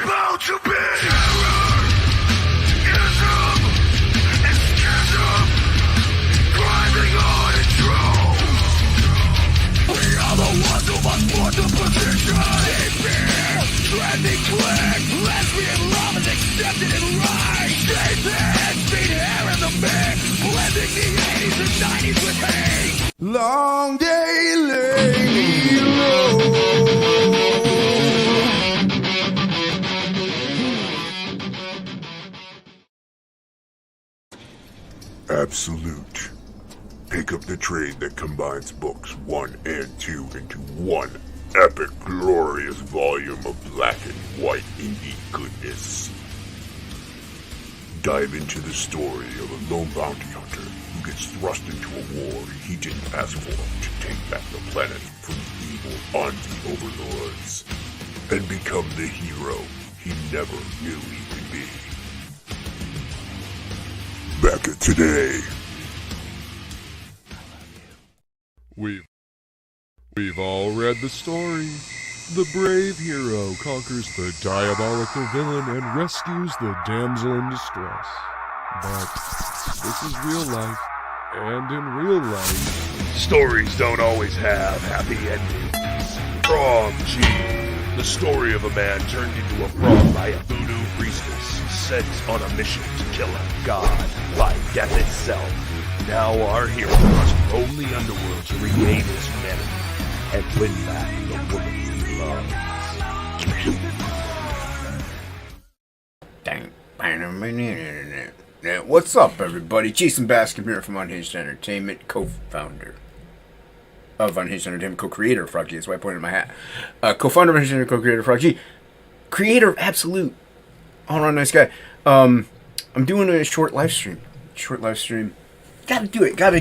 bound to be terror, ism, and schism, grinding on its throne. We are the ones who must force the position. Trending click, lesbian love is accepted and right. Satan, feet hair in the mix, blending the 80s and 90s with hate. Long day lady low. Absolute. Pick up the trade that combines books 1 and 2 into one epic, glorious volume of black and white indie goodness. Dive into the story of a lone bounty hunter who gets thrust into a war he didn't ask for to take back the planet from the evil Anti overlords and become the hero he never knew he could be. Back at today. We've all read the story. The brave hero conquers the diabolical villain and rescues the damsel in distress. But this is real life, and in real life, Stories don't always have happy endings. Frog G, the story of a man turned into a frog by a voodoo priestess sent on a mission to kill a god by death itself. Now our hero must roam the underworld to regain his humanity and win back the woman he loves. What's up, everybody? Jason Bascom here from Unhinged Entertainment, co-founder of Unhinged Entertainment, co-creator of Frog G. That's why I pointed my hat. Co-founder of Unhinged Entertainment, co-creator of Frog G. Creator of Absolute. All-around nice guy. I'm doing a short live stream. Gotta do it. Gotta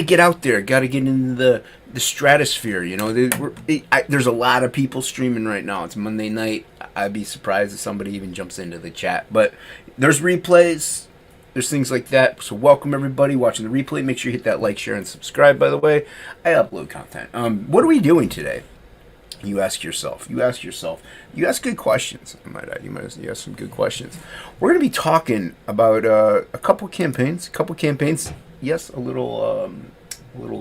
get out there. Gotta get into the stratosphere. You know, there's a lot of people streaming right now. It's Monday night. I'd be surprised if somebody even jumps into the chat. But there's replays. There's things like that. So welcome everybody watching the replay. Make sure you hit that like, share, and subscribe. By the way, I upload content. What are we doing today? You ask yourself. You ask good questions. You ask some good questions. We're going to be talking about a couple campaigns. Yes, a little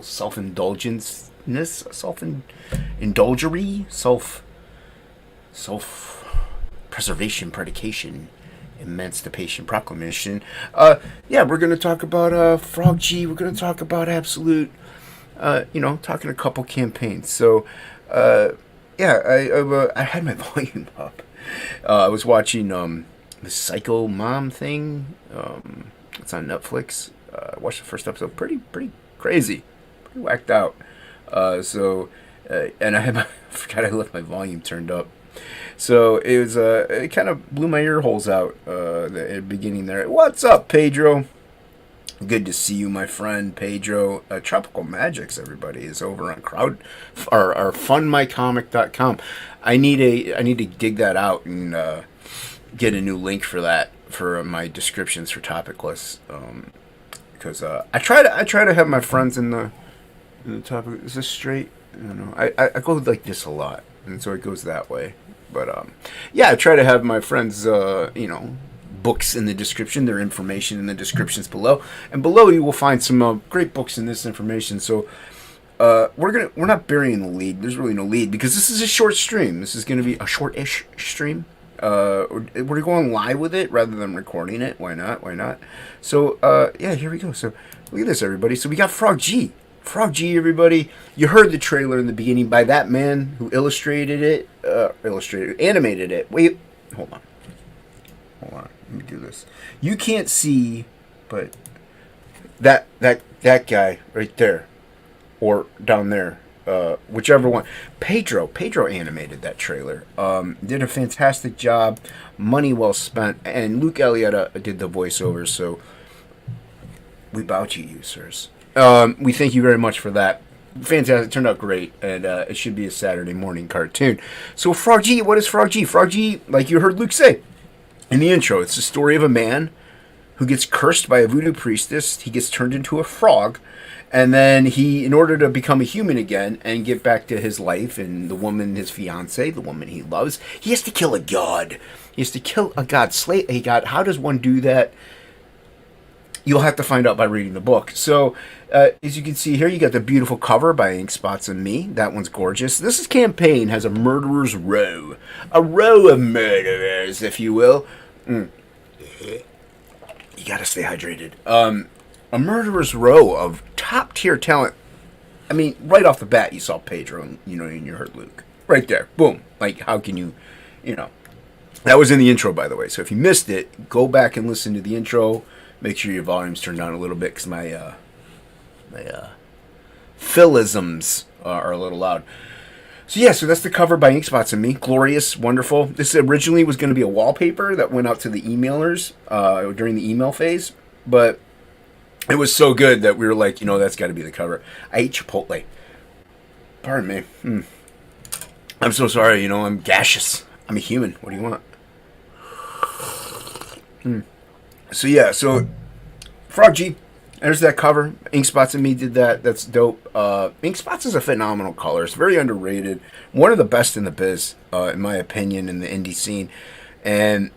self-indulgenceness, self-indulgery, self-preservation, predication, emancipation, proclamation. Yeah, we're going to talk about Frog G. We're going to talk about Absolute. Talking a couple campaigns. So, yeah, I had my volume up. I was watching the Psycho Mom thing. It's on Netflix. I watched the first episode. Pretty crazy, pretty whacked out. And I forgot I left my volume turned up. So it was it kind of blew my ear holes out at the beginning there. What's up, Pedro? Good to see you, my friend Pedro. Tropical Magics, everybody, is over on fundmycomic.com. I need to dig that out and get a new link for that for my descriptions for topic lists. Because I try to have my friends in the topic. Is this straight? I don't know. I go like this a lot, and so it goes that way. But yeah, I try to have my friends books in the description, their information in the descriptions below, and below you will find some great books in this information. So we're not burying the lead. There's really no lead because this is a short stream. This is going to be a short-ish stream. We're going live with it rather than recording it. Why not? So yeah, here we go. So look at this, everybody. So we got Frog G, everybody. You heard the trailer in the beginning by that man who animated it. Wait, hold on. Let me do this. You can't see, but that guy right there, or down there, whichever one. Pedro animated that trailer. Did a fantastic job. Money well spent. And Luke Elliott did the voiceover. So we bow to you, sirs. We thank you very much for that. Fantastic. Turned out great. And it should be a Saturday morning cartoon. So Frog G, what is Frog G? Frog G, like you heard Luke say in the intro, it's the story of a man who gets cursed by a voodoo priestess. He gets turned into a frog. And then he, in order to become a human again and get back to his life and the woman, his fiance, the woman he loves, he has to kill a god. He has to kill a god, slay a god. How does one do that? You'll have to find out by reading the book. So, as you can see here, you got the beautiful cover by Ink Spots and me. That one's gorgeous. This campaign has a murderer's row. A row of murderers, if you will. You gotta stay hydrated. A murderer's row of top-tier talent. I mean, right off the bat, you saw Pedro, and you heard Luke. Right there. Boom. Like, how can you know. That was in the intro, by the way. So if you missed it, go back and listen to the intro. Make sure your volume's turned down a little bit, because my philisms are a little loud. So yeah, so that's the cover by Ink Spots and me. Glorious, wonderful. This originally was going to be a wallpaper that went out to the emailers during the email phase, but it was so good that we were like, that's got to be the cover. I ate Chipotle. Pardon me. I'm so sorry, I'm gaseous. I'm a human. What do you want? So yeah, Frog G, there's that cover. Ink Spots and me did that. That's dope. Ink Spots is a phenomenal color. It's very underrated. One of the best in the biz, in my opinion, in the indie scene. And,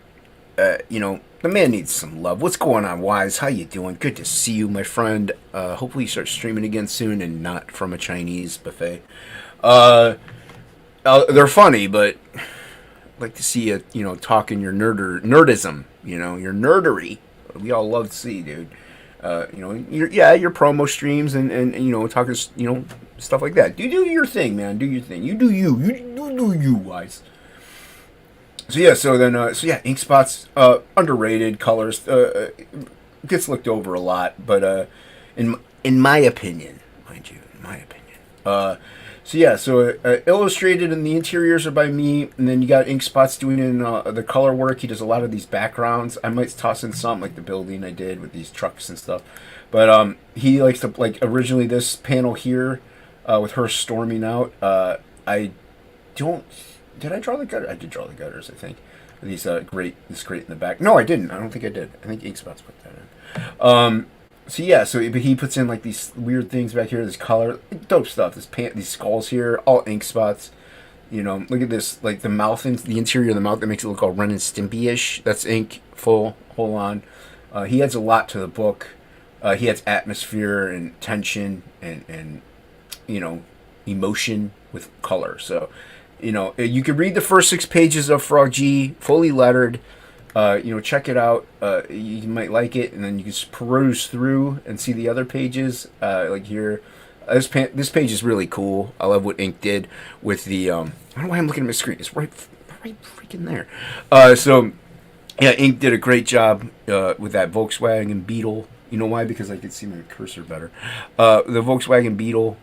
the man needs some love. What's going on, Wise? How you doing? Good to see you, my friend. Hopefully you start streaming again soon and not from a Chinese buffet. They're funny, but I'd like to see you, talking your nerdism, your nerdery. We all love to see, dude. Your promo streams and talking, stuff like that. Do your thing, man. Do your thing. You do you. You do you, Wise. So yeah, Ink Spots, underrated colors, gets looked over a lot, but in my opinion, mind you, illustrated and the interiors are by me, and then you got Ink Spots doing in the color work. He does a lot of these backgrounds. I might toss in some, like the building I did with these trucks and stuff, but he likes to, like, originally this panel here with her storming out. Did I draw the gutter? I did draw the gutters, I think. These this grate in the back. No, I didn't. I don't think I did. I think Ink Spots put that in. But he puts in like these weird things back here. This color, dope stuff. These skulls here, all Ink Spots. Look at this, like the mouth, the interior of the mouth that makes it look all Ren and Stimpy-ish. That's ink, full on. He adds a lot to the book. He adds atmosphere and tension and emotion with color. So. You can read the first 6 pages of Frog G, fully lettered. Check it out. You might like it, and then you can just peruse through and see the other pages. Like here, this page is really cool. I love what Ink did with the. I don't know why I'm looking at my screen. It's right freaking there. Ink did a great job with that Volkswagen Beetle. You know why? Because I could see my cursor better. The Volkswagen Beetle.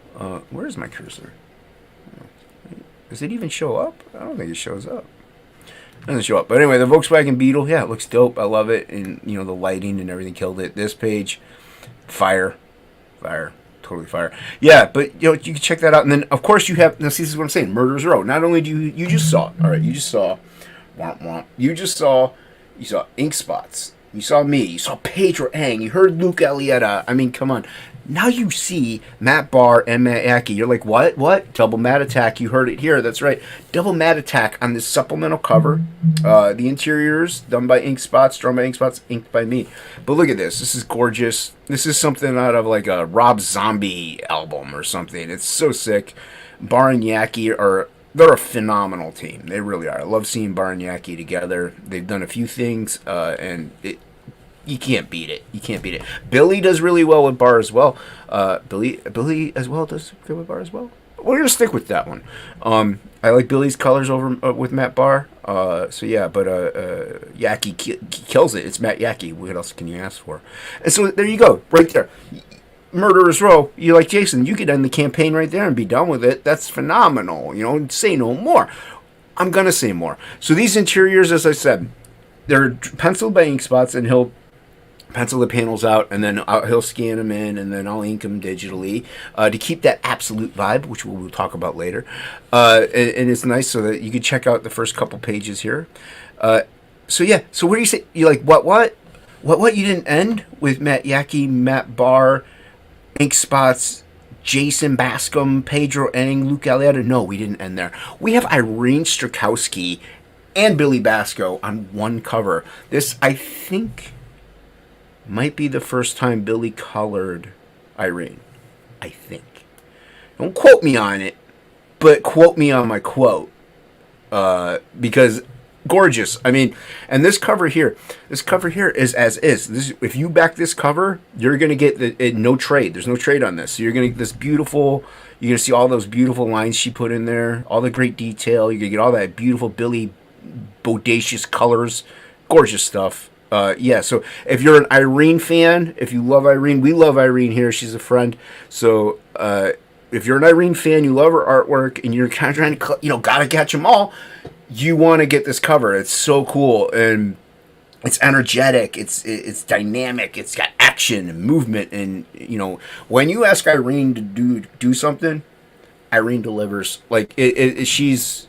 Where is my cursor? Does it even show up? I don't think it shows up. It doesn't show up. But anyway, the Volkswagen Beetle, yeah, it looks dope. I love it. And, the lighting and everything killed it. This page, fire. Totally fire. Yeah, but, you can check that out. And then, of course, you have, now see, this is what I'm saying, Murderer's Row. Not only do you just saw, all right, you saw Ink Spots. You saw me. You saw Pedro Ang. You heard Luke Alietta. I mean, come on. Now you see Matt Barr and Matt Yackey. You're like, what? Double Matt Attack. You heard it here. That's right. Double Matt Attack on this supplemental cover. The interiors done by Ink Spots, drawn by Ink Spots, inked by me. But look at this. This is gorgeous. This is something out of like a Rob Zombie album or something. It's so sick. Barr and Yackey they're a phenomenal team. They really are. I love seeing Barr and Yackey together. They've done a few things, and you can't beat it. Billy does really well with Barr as well. Billy as well does good with Barr as well. We're gonna stick with that one. I like Billy's colors over with Matt Barr. Yackey kills it. It's Matt Yackey. What else can you ask for? And so there you go, right there. Murderer's Row. You like Jason? You could end the campaign right there and be done with it. That's phenomenal. Say no more. I'm gonna say more. So these interiors, as I said, they're penciled by Ink Spots, and he'll pencil the panels out, and then he'll scan them in, and then I'll ink them digitally to keep that absolute vibe, which we'll talk about later. And it's nice so that you can check out the first couple pages here. So what do you say? You're like, what? What you didn't end with Matt Yaki, Matt Barr, Ink Spots, Jason Bascom, Pedro Eng, Luke Alietta? No, we didn't end there. We have Irene Strakowski and Billy Basco on one cover. This, I think, might be the first time Billy colored Irene. I think. Don't quote me on it, but quote me on my quote. Because gorgeous. I mean, and this cover here is as is. This, if you back this cover, you're gonna get no trade. There's no trade on this. So you're gonna get this beautiful. You're gonna see all those beautiful lines she put in there, all the great detail. You're gonna get all that beautiful Billy bodacious colors, gorgeous stuff. Yeah. So if you're an Irene fan, if you love Irene, we love Irene here. She's a friend. So if you're an Irene fan, you love her artwork, and you're kind of trying to, gotta catch them all. You want to get this cover. It's so cool, and it's energetic. It's dynamic. It's got action and movement, and when you ask Irene to do something, Irene delivers. Like she's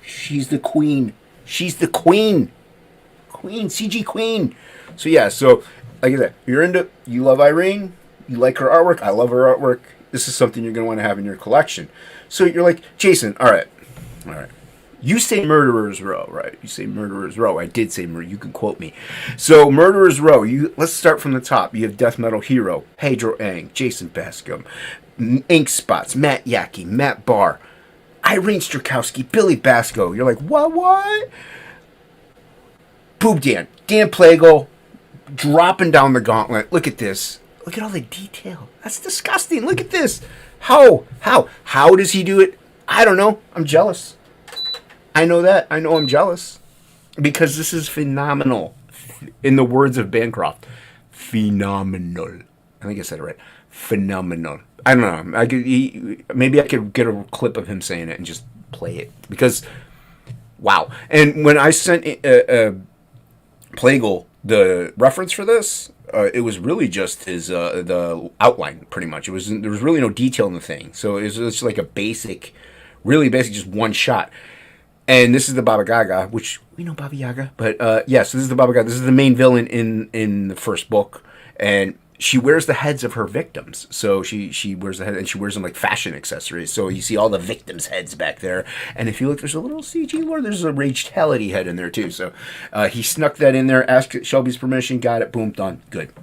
the queen. She's the queen, CG queen. So yeah. So like I said, you love Irene. You like her artwork. I love her artwork. This is something you're gonna want to have in your collection. So you're like, Jason, all right. You say Murderer's Row, right? You say Murderer's Row. I did say You can quote me. So Murderer's Row. Let's start from the top. You have Death Metal Hero, Pedro Eng, Jason Bascom, Ink Spots, Matt Yaki, Matt Barr, Irene Strakowski, Billy Basco. You're like, what? Boob Dan Plagle, dropping down the gauntlet. Look at this. Look at all the detail. That's disgusting. Look at this. How does he do it? I don't know. I'm jealous. I know that. I know I'm jealous. Because this is phenomenal. In the words of Bancroft. Phenomenal. I think I said it right. Phenomenal. I don't know. Maybe I could get a clip of him saying it and just play it. Because, wow. And when I sent Plagle the reference for this, it was really just his the outline, pretty much. There was really no detail in the thing. So it was just like a really basic, just one shot. And this is the Baba Yaga, which we know Baba Yaga, but yes, this is the Baba Yaga. This is the main villain in the first book, and she wears the heads of her victims. So she wears the head, and she wears them like fashion accessories. So you see all the victims' heads back there, and if you look, there's a little CG lore. There's a Rage Tality head in there too. So he snuck that in there, asked Shelby's permission, got it, boom, done, good.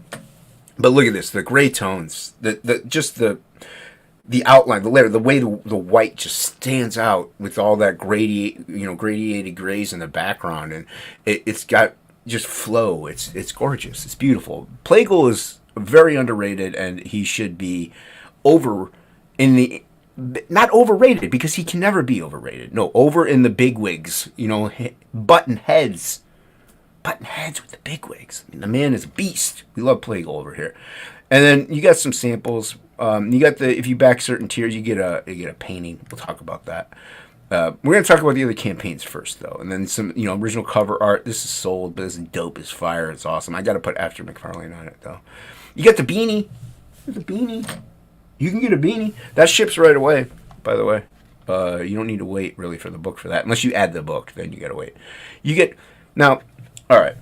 But look at this, the gray tones, the outline, the layer, the way the white just stands out with all that gradiated grays in the background, and it's got just flow. It's gorgeous. It's beautiful. Plagle is very underrated, and he should be not overrated, because he can never be overrated. No, over in the bigwigs. Button heads with the bigwigs. I mean, the man is a beast. We love Plagle over here. And then you got some samples. You got if you back certain tiers, you get a painting. We'll talk about that. We're gonna talk about the other campaigns first, though, and then some original cover art. This is sold, but it's dope as fire. It's awesome. I got to put After McFarlane on it, though. You got the beanie. There's a beanie. You can get a beanie. That ships right away. By the way, you don't need to wait really for the book for that, unless you add the book. Then you gotta wait. You get now. All right.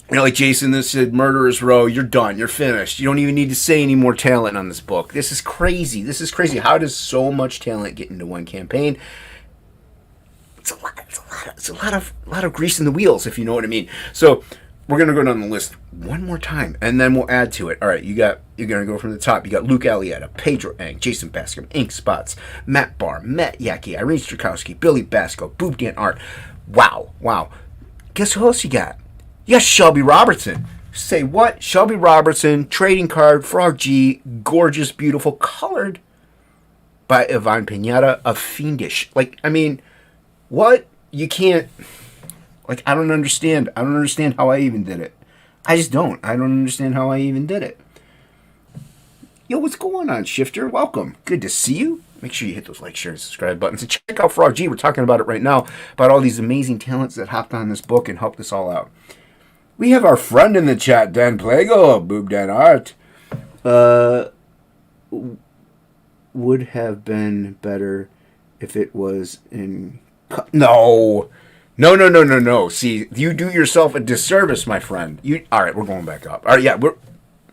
Like Jason, this said Murderer's Row, you're done. You're finished. You don't even need to say any more talent on this book. This is crazy. How does so much talent get into one campaign? It's a lot of grease in the wheels, if you know what I mean. So we're gonna go down the list one more time, and then we'll add to it. All right, you're gonna go from the top. You got Luke Alietta, Pedro Eng, Jason Bascom, Ink Spots, Matt Barr, Matt Yaki, Irene Strakowski, Billy Basco, Boob Dan Art. Wow. Guess who else you got? You got Shelby Robertson. Say what? Shelby Robertson, trading card, Frog G, gorgeous, beautiful, colored by Ivan Pinata of Fiendish. What? You can't. I don't understand. I don't understand how I even did it. I just don't. I don't understand how I even did it. Yo, what's going on, Shifter? Welcome. Good to see you. Make sure you hit those like, share, and subscribe buttons. And check out Frog G. We're talking about it right now, about all these amazing talents that hopped on this book and helped us all out. We have our friend in the chat, Dan Plago, Boob Dan Art. Would have been better if it was in... No, No, no, no, no, no. See, you do yourself a disservice, my friend. All right, we're going back up. All right, yeah, we're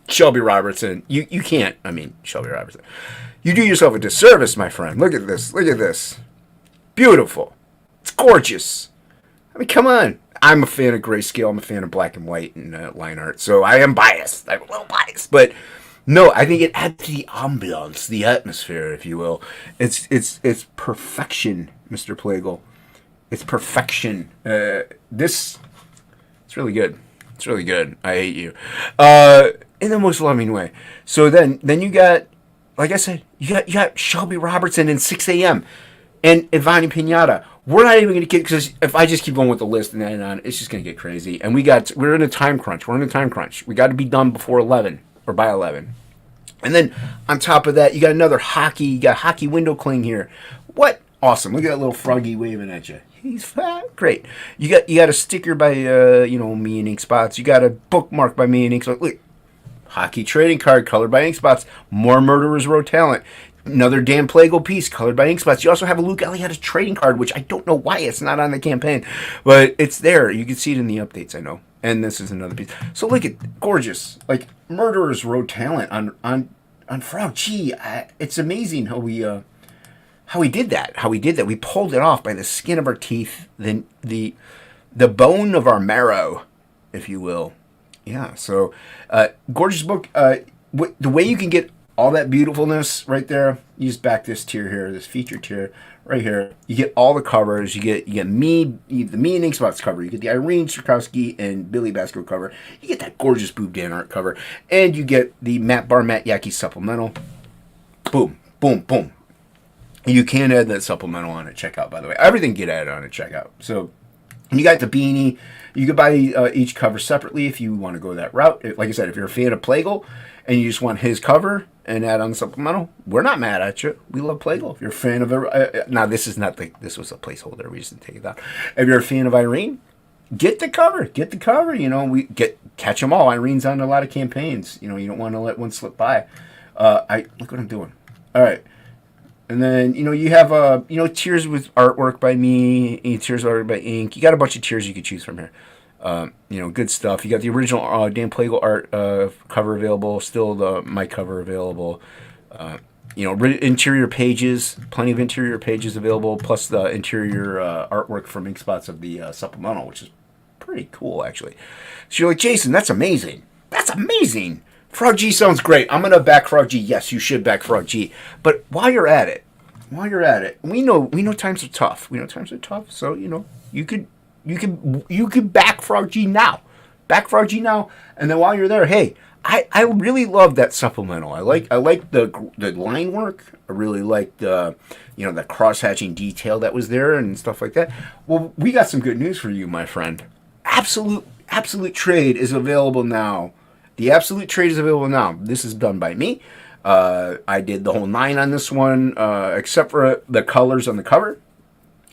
Shelby Robertson. You can't. I mean, Shelby Robertson. You do yourself a disservice, my friend. Look at this. Look at this. Beautiful. It's gorgeous. I mean, come on. I'm a fan of grayscale. I'm a fan of black and white and line art. So I am biased. I'm a little biased, but no, I think it adds to the ambiance, the atmosphere, if you will. It's perfection, Mr. Plagle. It's perfection. It's really good. It's really good. I hate you. In the most loving way. So then you got, like I said, you got Shelby Robertson in 6 a.m. and Ivani Pinata. We're not even going to get, because if I just keep going with the list and on, it's just going to get crazy. And we're in a time crunch. We got to be done before 11 or by 11. And then on top of that, you got another hockey. You got hockey window cling here. What? Awesome. Look at that little froggy waving at you. He's fat. Great. You got a sticker by me and Ink Spots. You got a bookmark by me and Ink Spots. Look, hockey trading card colored by Ink Spots. More Murderers Row talent. Another Dan Plagle piece colored by Ink Spots. You also have a Luke Eliot's trading card, which I don't know why it's not on the campaign, but it's there. You can see it in the updates, I know. And this is another piece. So look at gorgeous, like Murderers Row talent on Frog. Gee, it's amazing how we did that. We pulled it off by the skin of our teeth, the bone of our marrow, if you will. Yeah. So gorgeous book. The way you can get all that beautifulness right there, you just back this tier here, this feature tier right here. You get all the covers. You get the me and Ink Spots cover. You get the Irene Strakowski and Billy Basco cover. You get that gorgeous Boob Dan art cover, and you get the Matt Yaki supplemental. Boom, boom, boom. You can add that supplemental on at checkout, by the way. Everything get added on at checkout. So you got the beanie. You can buy each cover separately if you want to go that route. Like I said, if you're a fan of Plagle and you just want his cover and add on the supplemental, we're not mad at you. We love Plagle. If you're a fan of now this was a placeholder. We just didn't take it out. If you're a fan of Irene, get the cover. Catch them all. Irene's on a lot of campaigns. You don't want to let one slip by. Look what I'm doing. All right. And then, you have, tiers with artwork by me, tiers artwork by Ink. You got a bunch of tiers you could choose from here. Good stuff. You got the original Dan Plagle art cover available, still my cover available. Interior pages, plenty of interior pages available, plus the interior artwork from Ink Spots of the supplemental, which is pretty cool, actually. So you're like, Jason, that's amazing. That's amazing. Frog G sounds great. I'm going to back Frog G. Yes, you should back Frog G. But while you're at it, we know times are tough. So, you could back Frog G now. Back Frog G now. And then while you're there, hey, I really love that supplemental. I like the line work. I really like the cross-hatching detail that was there and stuff like that. Well, we got some good news for you, my friend. Absolute Trade is available now. The Absolute Trade is available now. This is done by me. I did the whole 9 on this one, except for the colors on the cover.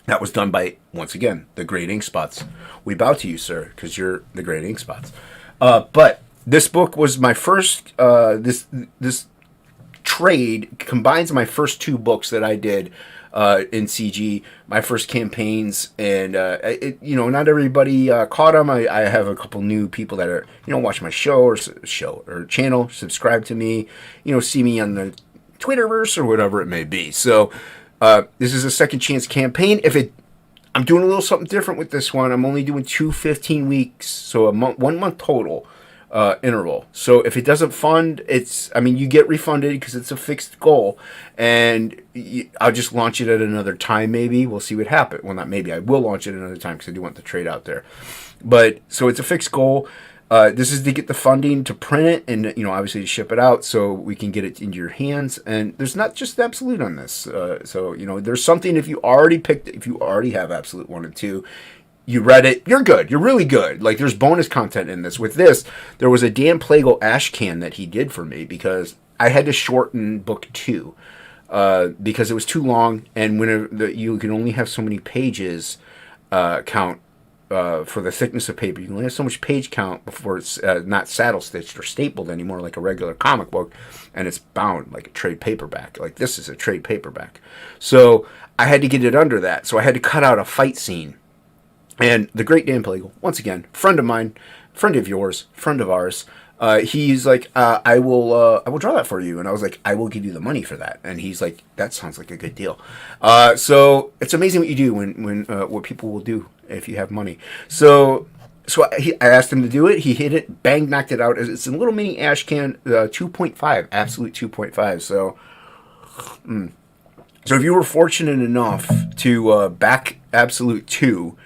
That was done by, once again, the Great Ink Spots. We bow to you, sir, because you're the Great Ink Spots. But this book was my first. This trade combines my first 2 books that I did in CG, my first campaigns, and not everybody caught them. I have a couple new people that are watch my show or channel, subscribe to me, see me on the Twitterverse or whatever it may be. So this is a second chance campaign. I'm doing a little something different with this one. I'm only doing 2 15 weeks, so 1 month total interval. So if it doesn't fund, you get refunded because it's a fixed goal, and I'll just launch it at another time. Maybe we'll see what happens. Well, not maybe. I will launch it another time because I do want the trade out there. But so it's a fixed goal. This is to get the funding to print it and obviously to ship it out so we can get it into your hands. And there's not just Absolute on this. So there's something if you already have Absolute 1 and 2. You read it, you're good. You're really good. Like, there's bonus content in this. With this, there was a Dan Plagle ash can that he did for me because I had to shorten book 2 because it was too long, and you can only have so many pages count for the thickness of paper. You can only have so much page count before it's not saddle stitched or stapled anymore like a regular comic book, and it's bound like a trade paperback. Like, this is a trade paperback. So I had to get it under that. So I had to cut out a fight scene. And the great Dan Plagle, once again, friend of mine, friend of yours, friend of ours. He's like, I will draw that for you, and I was like, I will give you the money for that, and he's like, that sounds like a good deal. So it's amazing what you do when what people will do if you have money. So I asked him to do it. He hit it, bang, knocked it out. It's a little mini ash can, 2.5, absolute 2.5. So if you were fortunate enough to back Absolute 2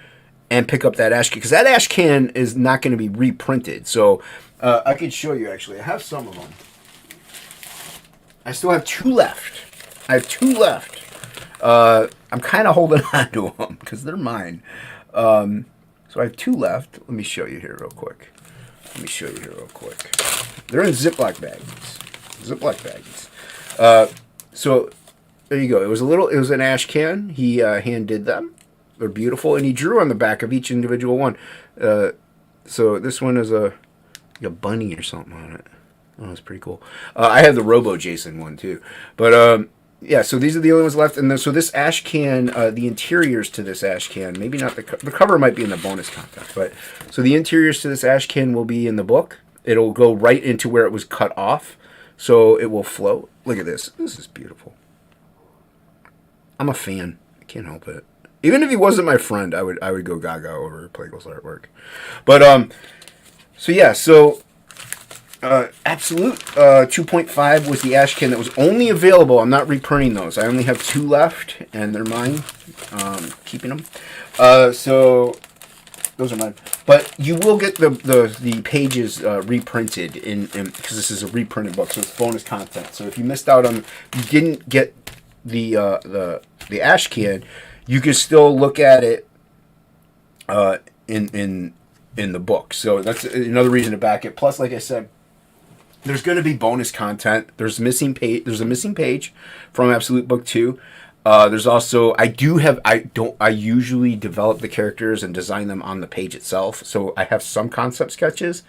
and pick up that ash can, because that ash can is not going to be reprinted. So I could show you, actually. I have some of them. I still have 2 left. I have 2 left. I'm kind of holding on to them because they're mine. So I have 2 left. Let me show you here real quick. They're in Ziploc bags. So there you go. It was an ash can. He hand did them. They're beautiful, and he drew on the back of each individual one. So this one is a bunny or something on it. Oh, that's pretty cool. I have the Robo Jason one too. But yeah, so these are the only ones left. And then, so this ash can, the interiors to this ash can, maybe not the cover might be in the bonus content, but so the interiors to this ash can will be in the book. It'll go right into where it was cut off, so it will float. Look at this. This is beautiful. I'm a fan. I can't help it. Even if he wasn't my friend, I would go gaga over Plagle's artwork. But so yeah, so Absolute 2.5 was the ash can that was only available. I'm not reprinting those. I only have 2 left, and they're mine. Keeping them. So those are mine. But you will get the pages reprinted in because this is a reprinted book, so it's bonus content. So if you missed out on, you didn't get the ash can, you can still look at it in the book. So that's another reason to back it. Plus, like I said, there's going to be bonus content. There's a missing page from Absolute Book 2. There's also, I usually develop the characters and design them on the page itself. So I have some concept sketches,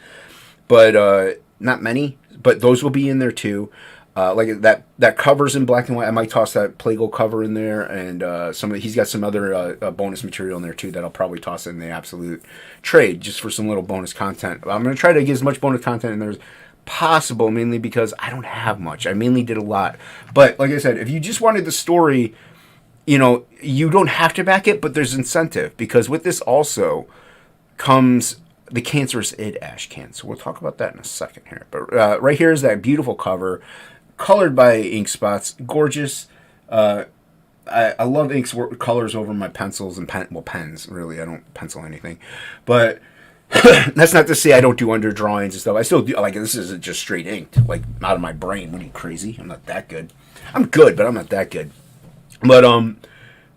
but not many. But those will be in there too. Like that cover's in black and white. I might toss that Plagle cover in there, and he's got some other bonus material in there too that I'll probably toss in the Absolute trade just for some little bonus content. I'm going to try to get as much bonus content in there as possible, mainly because I don't have much. I mainly did a lot. But like I said, if you just wanted the story, you don't have to back it, but there's incentive, because with this also comes the Cancerous Id ash can. So we'll talk about that in a second here. But right here is that beautiful cover, colored by ink spots. Gorgeous. I love ink colors over my pencils and pens, really. I don't pencil anything. But that's not to say I don't do under drawings and stuff. I still do. Like, this isn't just straight inked, like, out of my brain. What are you, crazy? I'm not that good. I'm good, but I'm not that good. But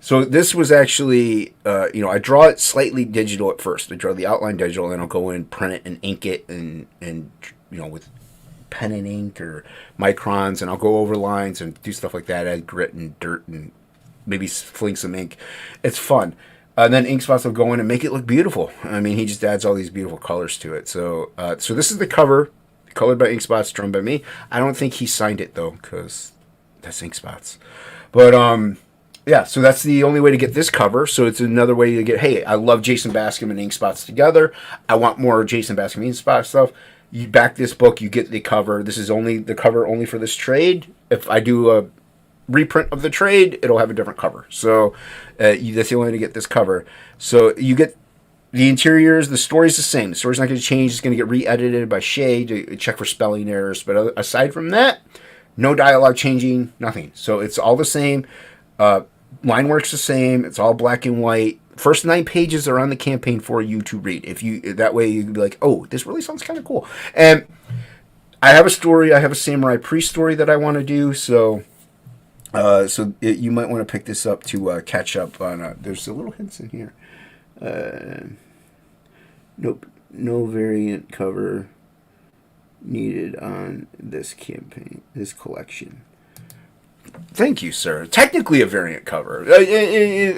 so this was actually, I draw it slightly digital at first. I draw the outline digital, and then I'll go in, print it, and ink it, and with pen and ink or microns, and I'll go over lines and do stuff like that, add grit and dirt and maybe fling some ink. It's fun. And then ink spots will go in and make it look beautiful. I mean, he just adds all these beautiful colors to it. So this is the cover, colored by ink spots, drawn by me. I don't think he signed it though, because that's ink spots. But yeah, so that's the only way to get this cover. So it's another way to get, hey, I love Jason Bascom and ink spots together. I want more Jason Bascom ink spot stuff. You back this book, you get the cover. This is only the cover only for this trade. If I do a reprint of the trade, it'll have a different cover. So that's the only way to get this cover. So you get the interiors. The story's the same. The story's not going to change. It's going to get re-edited by Shay to check for spelling errors. But aside from that, no dialogue changing, nothing. So it's all the same. Line work's the same. It's all black and white. First 9 pages are on the campaign for you to read. That way you can be like, oh, this really sounds kind of cool. And I have a story. I have a Samurai Priest story that I want to do. So you might want to pick this up to catch up on. There's a little hints in here. Nope, no variant cover needed on this campaign, this collection. Thank you, sir. Technically a variant cover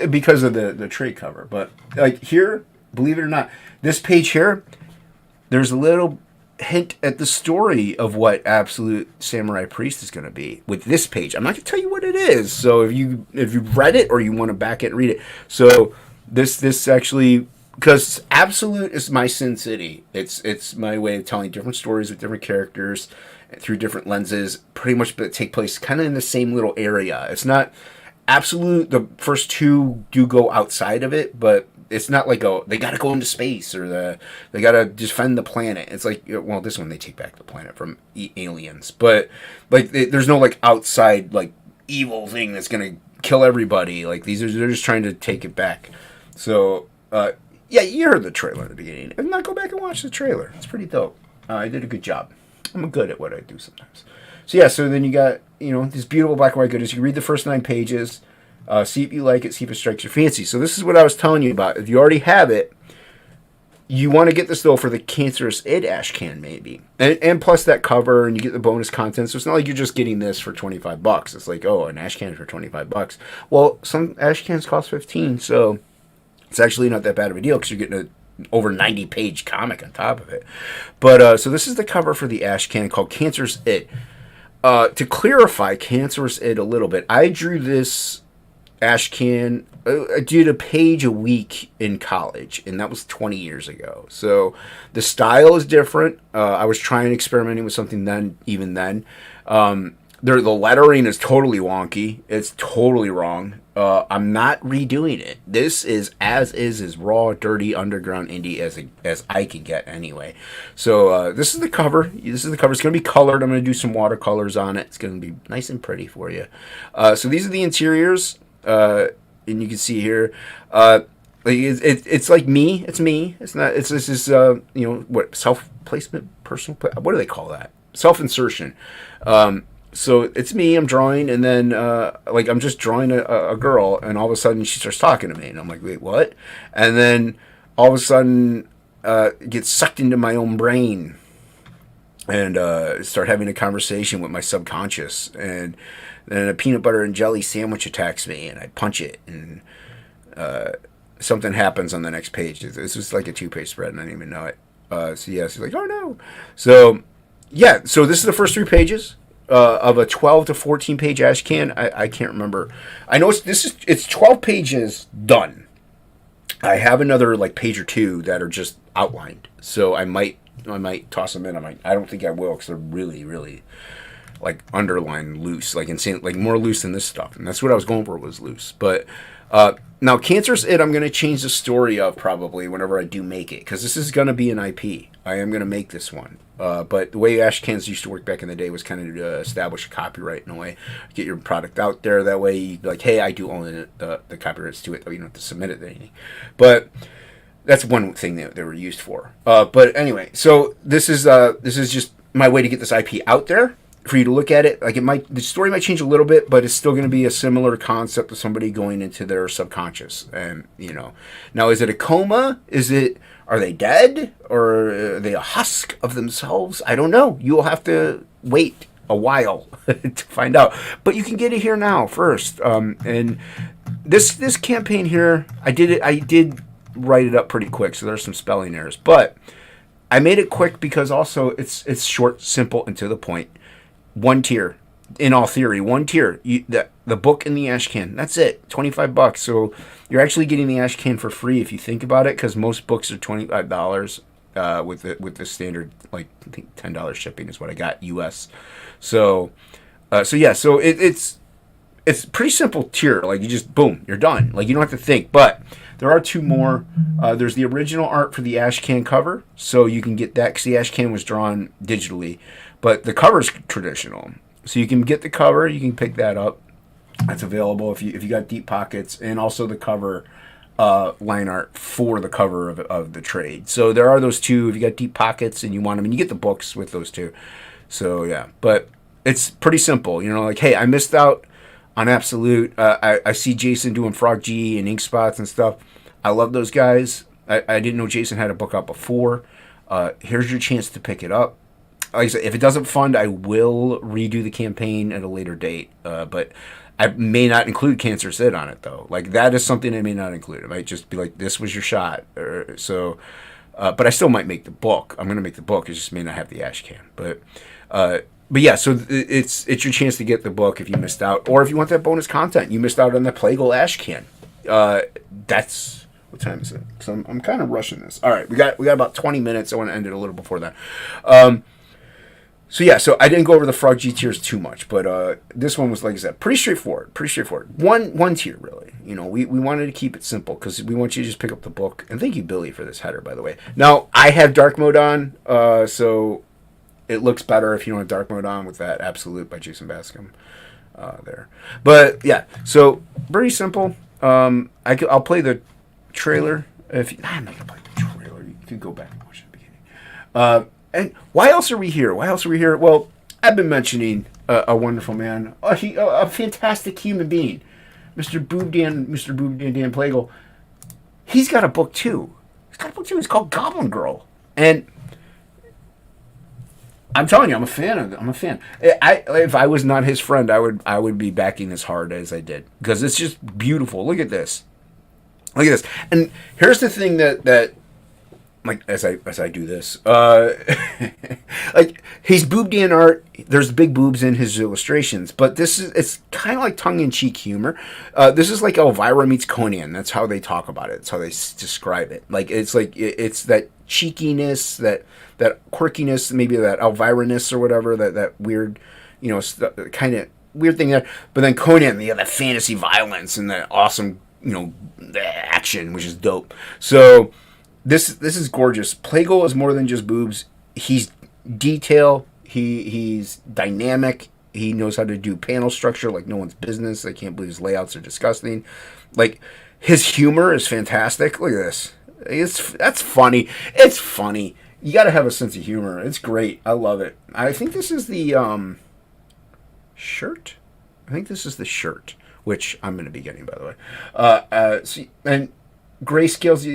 because of the trade cover, but like here, believe it or not, this page here, there's a little hint at the story of what Absolute Samurai Priest is going to be with this page. I'm not going to tell you what it is. So if you've read it or you want to back it and read it, so this actually because Absolute is my Sin City. It's my way of telling different stories with different characters through different lenses, pretty much but take place kind of in the same little area. It's not Absolute. The first two do go outside of it, but it's not like they got to go into space or they got to defend the planet. It's like, well, this one they take back the planet from aliens, but like there's no like outside like evil thing that's gonna kill everybody. Like they're just trying to take it back. So yeah, you heard the trailer at the beginning. If not, go back and watch the trailer. It's pretty dope. I did a good job. I'm good at what I do sometimes. So yeah, so then you got, this beautiful black and white goodness. You read the first 9 pages, see if you like it, see if it strikes your fancy. So this is what I was telling you about. If you already have it, you want to get this, though, for the Cancerous Id ash can, maybe. And plus that cover, and you get the bonus content. So it's not like you're just getting this for $25. It's like, oh, an ash can for $25. Well, some ash cans cost $15, so it's actually not that bad of a deal because you're getting over 90-page comic on top of it. But so this is the cover for the ash can called Cancerous Id. To clarify Cancerous Id a little bit, I drew this ash can. I did a page a week in college, and that was 20 years ago. So the style is different. I was trying experimenting with something then, even then. The lettering is totally wonky. It's totally wrong. I'm not redoing it. This is as raw, dirty, underground indie as I can get anyway. So this is the cover. This is the cover. It's going to be colored. I'm going to do some watercolors on it. It's going to be nice and pretty for you. So these are the interiors. And you can see here, it's like me. It's me. It's not. It's this is what self placement, personal. What do they call that? Self insertion. So it's me. I'm drawing, and then I'm just drawing a girl, and all of a sudden she starts talking to me, and I'm like, wait, what? And then all of a sudden get sucked into my own brain, and start having a conversation with my subconscious, and then a peanut butter and jelly sandwich attacks me, and I punch it, and something happens on the next page. This was like a 2-page spread, and I didn't even know it. So yeah, she's like, oh no. So yeah, so this is the first 3 pages of a 12 to 14 page ash can. I can't remember. I know it's 12 pages done. I have another like page or 2 that are just outlined. So I might toss them in. I don't think I will because they're really, really like underlined loose, like insane, like more loose than this stuff. And that's what I was going for, was loose. But now Cancerous Id, I'm going to change the story of probably whenever I do make it, because this is going to be an IP. I am going to make this one. But the way ash cans used to work back in the day was kind of to establish a copyright in a way, get your product out there. That way, you like, hey, I do own the copyrights to it, though you don't have to submit it to anything. But that's one thing that they were used for. But anyway, so this is just my way to get this IP out there for you to look at it. Like the story might change a little bit, but it's still going to be a similar concept of somebody going into their subconscious. And now is it a coma? Are they dead, or are they a husk of themselves? I don't know. You will have to wait a while to find out. But you can get it here now first. And this campaign here, I did write it up pretty quick, so there's some spelling errors. But I made it quick because also it's short, simple, and to the point. 1 tier, in all theory, 1 tier. The book and the ash can. That's it. $25. So you're actually getting the ash can for free if you think about it, because most books are $25 with the standard, like, I think $10 shipping is what I got US. So yeah. So it's pretty simple tier. Like, you just boom, you're done. Like, you don't have to think. But there are 2 more. There's the original art for the ash can cover, so you can get that because the ash can was drawn digitally. But the cover's traditional, so you can get the cover. You can pick that up. That's available if you got deep pockets, and also the cover line art for the cover of the trade. So there are those 2 if you got deep pockets and you want them, and you get the books with those 2. So yeah, but it's pretty simple. Like, hey, I missed out on Absolute. I see Jason doing Frog G and Ink Spots and stuff. I love those guys. I didn't know Jason had a book out before. Here's your chance to pick it up. Like I said, if it doesn't fund, I will redo the campaign at a later date. But I may not include Cancerous Id on it, though. Like, that is something I may not include. It might just be like, this was your shot. But I still might make the book. I'm going to make the book. It just may not have the ash can. But yeah, so it's your chance to get the book if you missed out. Or if you want that bonus content, you missed out on the Plagal ash can. That's What time is it? So I'm kind of rushing this. All right, we got about 20 minutes. I want to end it a little before that. So yeah, so I didn't go over the Frog G tiers too much, but this one was, like I said, pretty straightforward. Pretty straightforward. One tier, really. You know, we wanted to keep it simple because we want you to just pick up the book. And thank you, Billy, for this header, by the way. Now, I have dark mode on, so it looks better if you don't have dark mode on with that Absolute by Jason Bascom there. But yeah, so pretty simple. I'll play the trailer. I'm not gonna play the trailer. You can go back and watch the beginning. And why else are we here? Well, I've been mentioning a wonderful man, a fantastic human being, Mr. Boob Dan Plagle. He's got a book too. It's called Goblin Girl, and I'm telling you, I'm a fan of it. I'm a fan. If I was not his friend, I would be backing as hard as I did because it's just beautiful. Look at this. And here's the thing that like as I do this, like his boob Dan art. There's big boobs in his illustrations, but it's kind of like tongue-in-cheek humor. This is like Elvira meets Conan. That's how they talk about it. That's how they describe it. It's that cheekiness, that quirkiness, maybe that Elvira-ness or whatever. That weird, kind of weird thing there. But then Conan, that fantasy violence and that awesome, the action, which is dope. So. This is gorgeous. Plagle is more than just boobs. He's detail. He's dynamic. He knows how to do panel structure like no one's business. I can't believe his layouts are disgusting. Like his humor is fantastic. Look at this. That's funny. It's funny. You got to have a sense of humor. It's great. I love it. I think this is the shirt. I think this is the shirt, which I'm going to be getting, by the way. And grayscales.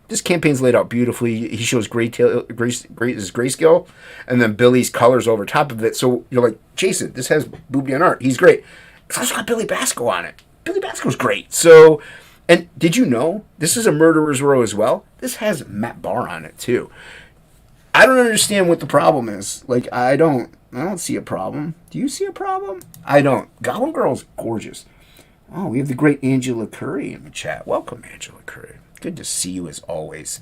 This campaign's laid out beautifully. He shows grayscale, and then Billy's colors over top of it. So you're like, Jason, this has Boob Dan art. He's great. It's also got Billy Basco on it. Billy Basco's great. So, and did you know this is a Murderer's Row as well? This has Matt Barr on it too. I don't understand what the problem is. Like, I don't see a problem. Do you see a problem? I don't. Goblin Girl's gorgeous. Oh, we have the great Angela Curry in the chat. Welcome, Angela Curry. Good to see you as always.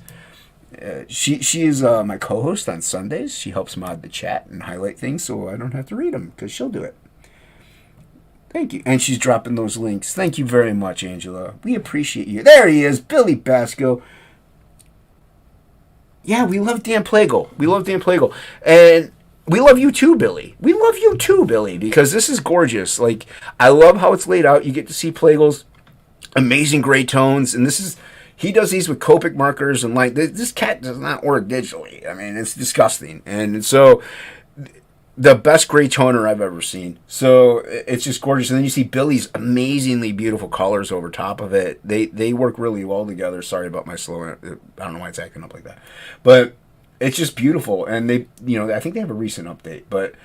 She is my co-host on Sundays. She helps mod the chat and highlight things so I don't have to read them because she'll do it. Thank you. And she's dropping those links. Thank you very much, Angela. We appreciate you. There he is, Billy Basco. Yeah, we love Dan Plagle. And we love you too, Billy. Because this is gorgeous. Like, I love how it's laid out. You get to see Plagle's amazing gray tones, and he does these with Copic markers, and like this cat does not work digitally. I mean, it's disgusting. And so the best gray toner I've ever seen. So it's just gorgeous. And then you see Billy's amazingly beautiful colors over top of it. They work really well together. Sorry about my slow. I don't know why it's acting up like that, but it's just beautiful. And they, I think they have a recent update, but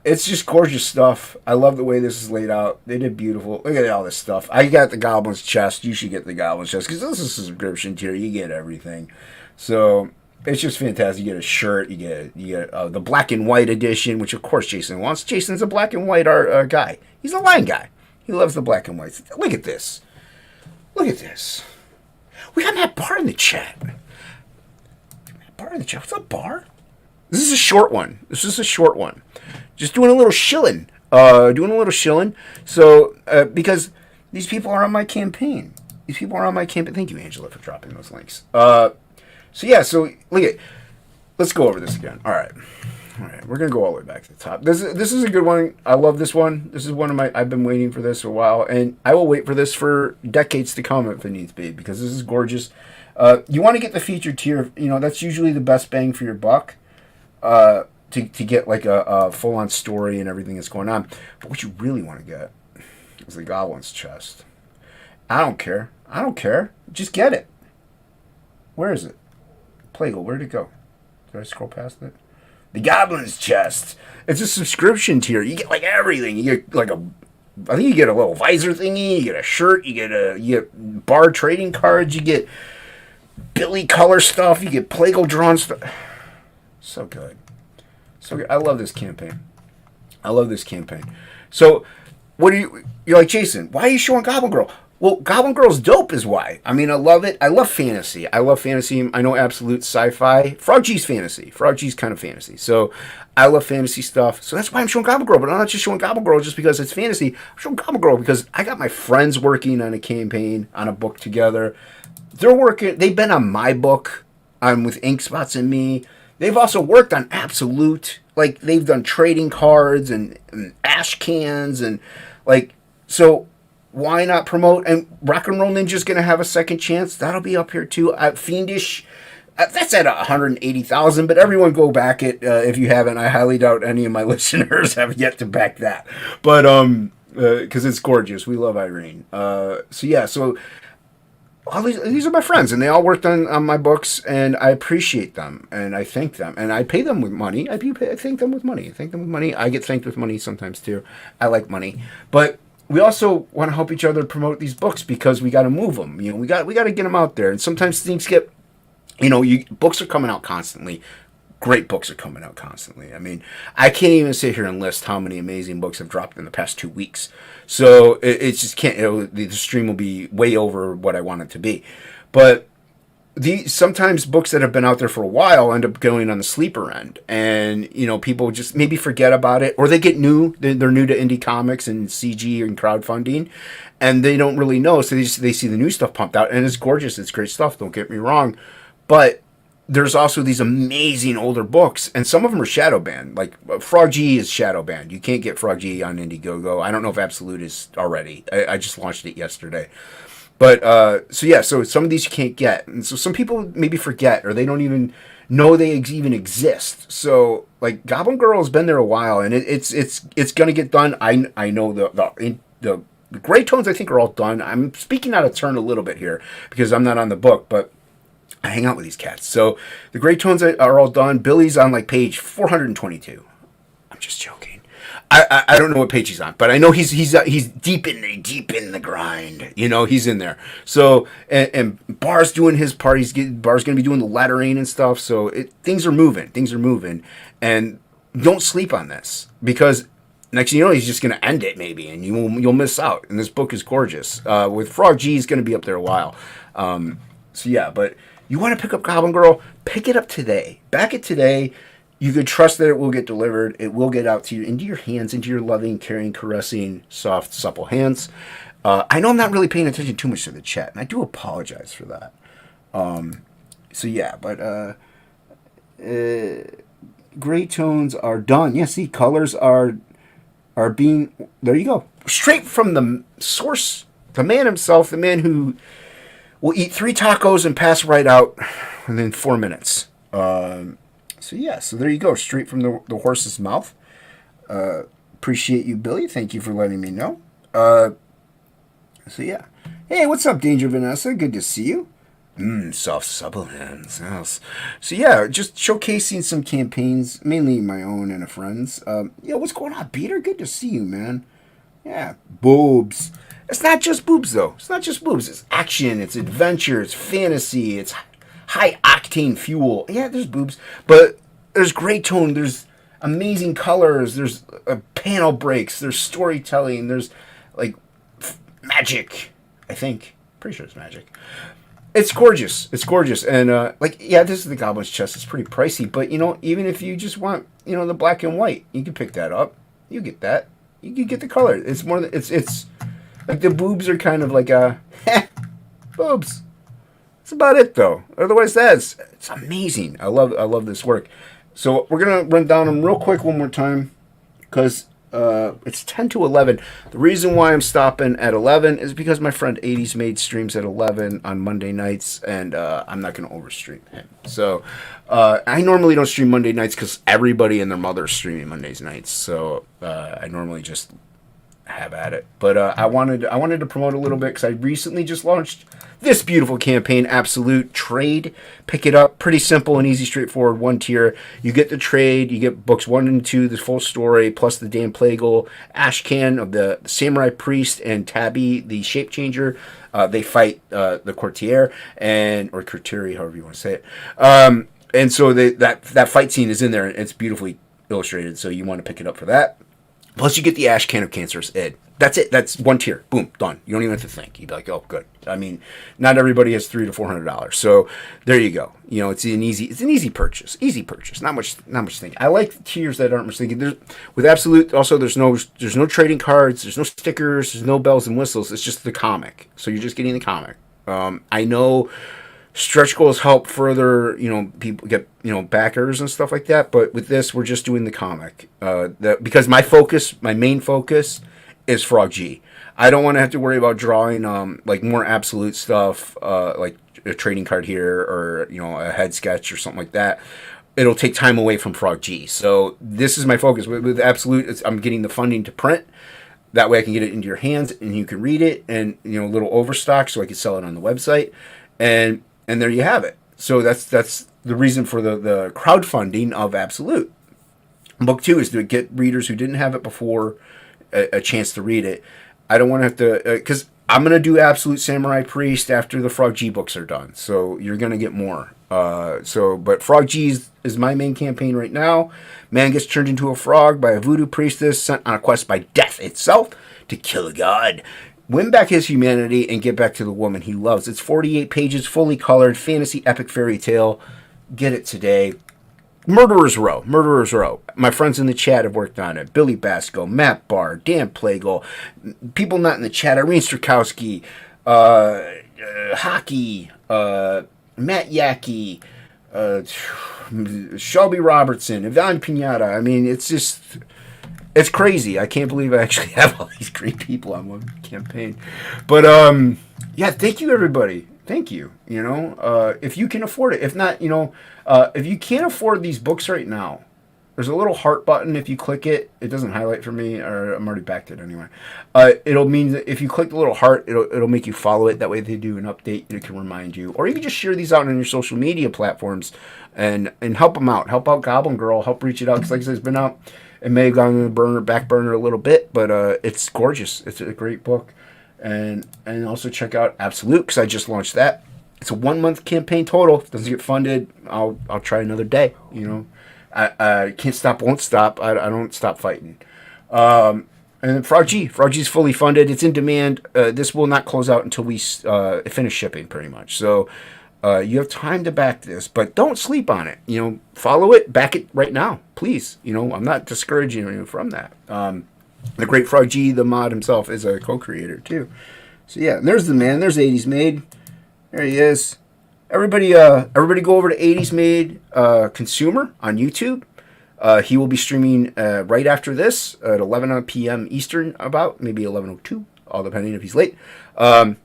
it's just gorgeous stuff. I love the way this is laid out. They did beautiful. Look at all this stuff. I got the Goblin's chest. You should get the Goblin's chest because this is a subscription tier. You get everything. So it's just fantastic. You get a shirt. You get the black and white edition, which of course Jason wants. Jason's a black and white art guy. He's a line guy. He loves the black and whites. Look at this. We got Matt Barr in the chat. What's up, Barr? This is a short one. Just doing a little shilling. So, because these people are on my campaign. Thank you, Angela, for dropping those links. So look at. Let's go over this again. All right. We're gonna go all the way back to the top. This is a good one. I love this one. This is one of my. I've been waiting for this for a while, and I will wait for this for decades to come if it needs be, because this is gorgeous. You want to get the featured tier. That's usually the best bang for your buck. To get like a full-on story and everything that's going on. But what you really want to get is the Goblin's chest. I don't care. Just get it. Where is it? Plagle, where'd it go? Did I scroll past it? The Goblin's chest. It's a subscription tier. You get like everything. You get like I think you get a little visor thingy. You get a shirt. You get bar trading cards. You get Billy color stuff. You get Plagle drawn stuff. So good. I love this campaign. So, you're like, Jason, why are you showing Goblin Girl? Well, Goblin Girl's dope is why. I mean, I love it. I love fantasy. I love fantasy. I know absolute sci-fi. Frog G's fantasy. Frog G's kind of fantasy. So I love fantasy stuff. So that's why I'm showing Goblin Girl. But I'm not just showing Goblin Girl just because it's fantasy. I'm showing Goblin Girl because I got my friends working on a campaign, on a book together. They're working. They've been on my book. I'm with Ink Spots and Me. They've also worked on Absolute. Like, they've done trading cards and ash cans and, like, so why not promote? And Rock and Roll Ninja's going to have a second chance. That'll be up here, too. Fiendish, that's at 180,000, but everyone go back it if you haven't. I highly doubt any of my listeners have yet to back that. But, because it's gorgeous. We love Irene. So all these are my friends, and they all worked on my books, and I appreciate them, and I thank them, and I pay them with money. I thank them with money. I get thanked with money sometimes, too. I like money. But we also want to help each other promote these books because we got to move them. You know, we got to get them out there, and sometimes things get, books are coming out constantly. Great books are coming out constantly. I mean, I can't even sit here and list how many amazing books have dropped in the past 2 weeks. So it just can't. The stream will be way over what I want it to be. But sometimes books that have been out there for a while end up going on the sleeper end, and people just maybe forget about it, or they get new. They're new to indie comics and CG and crowdfunding, and they don't really know. So they see the new stuff pumped out, and it's gorgeous. It's great stuff. Don't get me wrong, but there's also these amazing older books, and some of them are shadow banned. Like Frog G is shadow banned. You can't get Frog G on Indiegogo. I don't know if Absolute is already. I just launched it yesterday. But, so some of these you can't get. And so some people maybe forget, or they don't even know they even exist. So, like, Goblin Girl has been there a while, and it's going to get done. I know the gray tones, I think, are all done. I'm speaking out of turn a little bit here, because I'm not on the book, but I hang out with these cats. So the gray tones are all done. Billy's on like page 422. I'm just joking. I don't know what page he's on, but I know he's deep in the grind. He's in there. So and Bar's doing his part. Bar's gonna be doing the lettering and stuff. So things are moving, and don't sleep on this, because next thing you know, he's just gonna end it maybe, and you'll miss out. And this book is gorgeous. With Frog G, he's gonna be up there a while. But you want to pick up Goblin Girl, pick it up today. Back it today. You can trust that it will get delivered. It will get out to you, into your hands, into your loving, caring, caressing, soft, supple hands. I know I'm not really paying attention too much to the chat, and I do apologize for that. Gray tones are done. Yeah, see, colors are being... There you go. Straight from the source, the man himself, the man who will eat 3 tacos and pass right out within 4 minutes. So there you go. Straight from the horse's mouth. Appreciate you, Billy. Thank you for letting me know. Hey, what's up, Danger Vanessa? Good to see you. Soft, supple hands. Yes. So just showcasing some campaigns, mainly my own and a friend's. What's going on, Peter? Good to see you, man. Yeah, boobs. It's not just boobs, though. It's not just boobs. It's action. It's adventure. It's fantasy. It's high-octane fuel. Yeah, there's boobs. But there's gray tone. There's amazing colors. There's panel breaks. There's storytelling. There's, like, magic, I think. Pretty sure it's magic. It's gorgeous. It's gorgeous. And, this is the Goblin's Chest. It's pretty pricey. But, even if you just want, the black and white, you can pick that up. You get that. You can get the color. It's more than... It's like the boobs are kind of like boobs. That's about it, though. Otherwise, it's amazing. I love this work. So we're gonna run down them real quick one more time, because it's 10 to 11. The reason why I'm stopping at 11 is because my friend 80s Made streams at 11 on Monday nights, and I'm not gonna overstream him. So I normally don't stream Monday nights because everybody and their mother's streaming Mondays nights. So I normally just have at it. But I wanted to promote a little bit because I recently just launched this beautiful campaign, Absolute Trade. Pick it up. Pretty simple and easy, straightforward. 1 tier. You get the trade. You get books 1 and 2, the full story, plus the Dan Plagle, Ashcan of the Samurai Priest, and Tabby, the Shape Changer. They fight the Courtier, or Courtier, however you want to say it. And so that fight scene is in there, and it's beautifully illustrated, so you want to pick it up for that. Plus, you get the ash can of cancerous id. That's it. That's one tier. Boom, done. You don't even have to think. You'd be like, oh, good. I mean, not everybody has $300 to $400, so there you go. You know, it's an easy purchase. Easy purchase. Not much thinking. I like tiers that aren't much thinking. With Absolute, also there's no trading cards. There's no stickers. There's no bells and whistles. It's just the comic. So you're just getting the comic. I know stretch goals help further, people get, backers and stuff like that. But with this, we're just doing the comic. Because my main focus is Frog G. I don't want to have to worry about drawing, like more Absolute stuff, like a trading card here or, a head sketch or something like that. It'll take time away from Frog G. So this is my focus. With Absolute, I'm getting the funding to print. That way I can get it into your hands and you can read it and, a little overstock so I can sell it on the website. And there you have it. So that's the reason for the crowdfunding of Absolute. Book 2 is to get readers who didn't have it before a chance to read it. I don't want to have to, because I'm going to do Absolute Samurai Priest after the Frog G books are done. So you're going to get more. But Frog G is my main campaign right now. Man gets turned into a frog by a voodoo priestess sent on a quest by death itself to kill a god, win back his humanity, and get back to the woman he loves. It's 48 pages, fully colored, fantasy epic fairy tale. Get it today. Murderer's Row. My friends in the chat have worked on it. Billy Basco, Matt Barr, Dan Plagle, people not in the chat, Irene Strakowski, Hockey, Matt Yackey, Shelby Robertson, Yvonne Pinata. I mean, it's crazy. I can't believe I actually have all these great people on one campaign. But, yeah, thank you, everybody. Thank you. If you can afford it. If not, if you can't afford these books right now, there's a little heart button. If you click it, it doesn't highlight for me, or I'm already backed it anyway. It'll mean that if you click the little heart, it'll make you follow it. That way they do an update, it can remind you. Or you can just share these out on your social media platforms and help them out. Help out Goblin Girl. Help reach it out. Because like I said, it's been out. It may have gone on the back burner a little bit, but it's gorgeous. It's a great book. And also check out Absolute, because I just launched that. It's a 1 month campaign total. If it doesn't get funded, I'll try another day. I can't stop, won't stop. I don't stop fighting. And then Frog G's fully funded. It's in demand. This will not close out until we finish shipping, pretty much. So you have time to back this, but don't sleep on it. Follow it, back it right now, please. I'm not discouraging you from that. The great Frog G, the mod himself, is a co-creator too. So yeah, there's the man. There's 80s Made. There he is. Everybody go over to 80s Made Consumer on YouTube. He will be streaming right after this at 11 p.m. Eastern, about maybe 11:02, all depending if he's late. So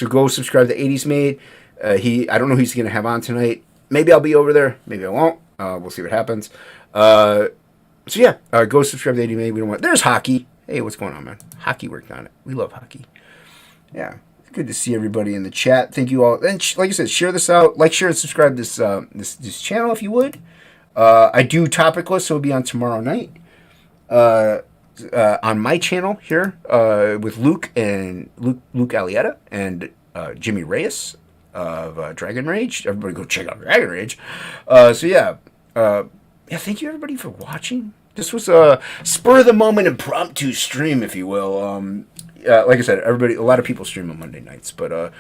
go subscribe to 80s Made. I don't know who he's gonna have on tonight. Maybe I'll be over there. Maybe I won't. We'll see what happens. Go subscribe to 80s Made. We don't want. There's Hockey. Hey, what's going on, man? Hockey worked on it. We love Hockey. Yeah. Good to see everybody in the chat. Thank you all. And like I said, share this out. Like, share, and subscribe to this channel if you would. I do topic lists, so it'll be on tomorrow night. On my channel here with Luke Alietta and Jimmy Reyes of Dragon Rage. Everybody go check out Dragon Rage. Thank you everybody for watching. This was a spur of the moment impromptu stream, if you will. Like I said, a lot of people stream on Monday nights, but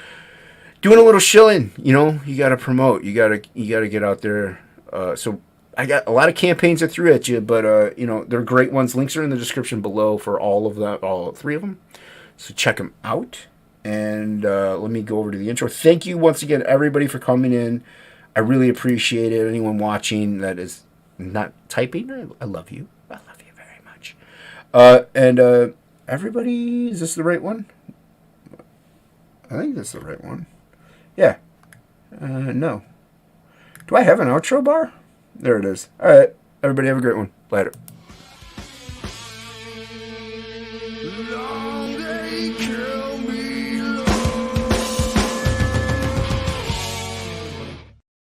doing a little shilling, you got to promote, you got to get out there. So I got a lot of campaigns I threw at you, but they're great ones. Links are in the description below for all 3 of them. So check them out. And let me go over to the intro. Thank you once again, everybody, for coming in. I really appreciate it. Anyone watching that is not typing, I love you. I love you very much. Everybody, is this the right one? I think this is the right one. Yeah. No. Do I have an outro bar? There it is. All right. Everybody have a great one. Later.